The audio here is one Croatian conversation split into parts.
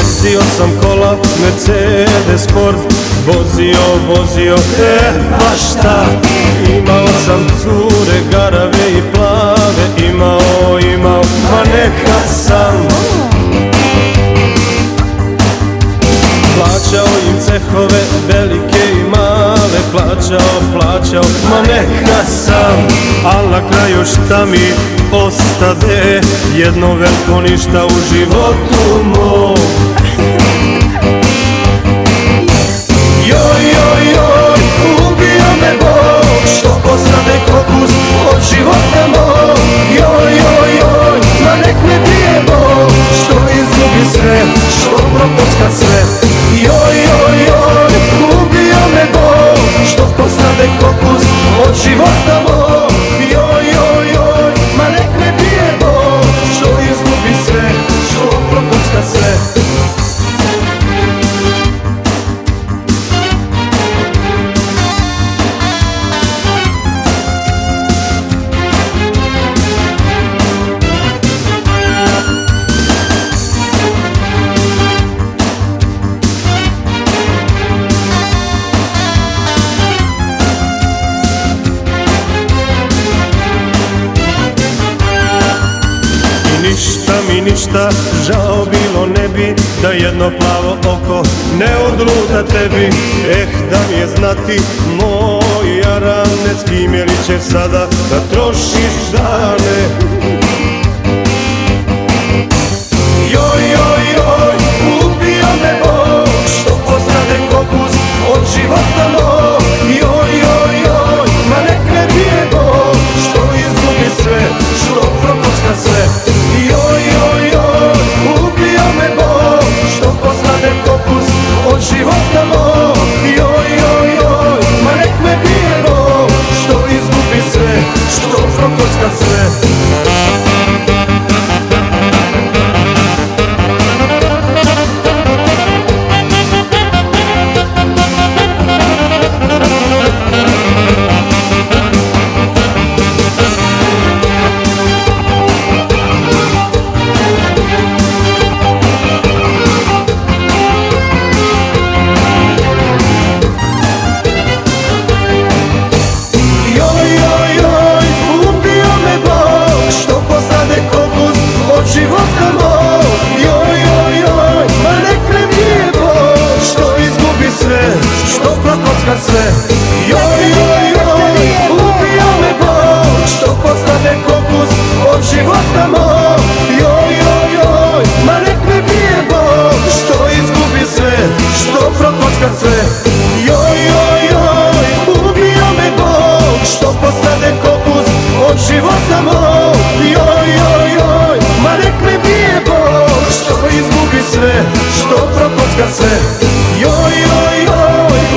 Vozio sam kola, Mercedes Sport, vozio, pa šta? Imao sam cure, garave i plave, imao, ma neka sam. Plaćao im cehove, velike i male, plaćao, ma neka sam. Al na kraju šta mi ostade, jedno veliko ništa u životu mom. Joj, ubio me Bog, što posrade kokus od života mog. Joj, ma nek me bije Bog, što izgubi sve, što prokocka sve. Joj, ubio me Bog, što posrade kokus od života mog. Joj, ma nek me bije Bog, što izgubi sve, što prokocka sve. Ništa, žao bilo ne bi da jedno plavo oko ne odluta tebi. Da mi je znati moj jarane, s kim je li ćeš sada da trošiš dane. Joj, ubio me Bog, što posrade kokus od života mog. Joj, ma nek me bije Bog, što izgubi sve, što prokocka sve. Joj, ubio me Bog, što posrade kokus od života mog. Joj, ma nek me bije Bog, što izgubi sve, što prokocka sve. Sve. Joj, ubio me Bog, što postane kokus od života mog. Joj, ma nek me bije Bog, što izgubi sve, što prokocka sve. Joj, ubio me Bog, što postane kokus od života mog. Joj, ma nek me bije Bog, što izgubi sve, što prokocka sve. Joj,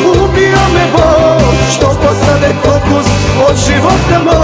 ubio me Bog, što postane kokus od života mog.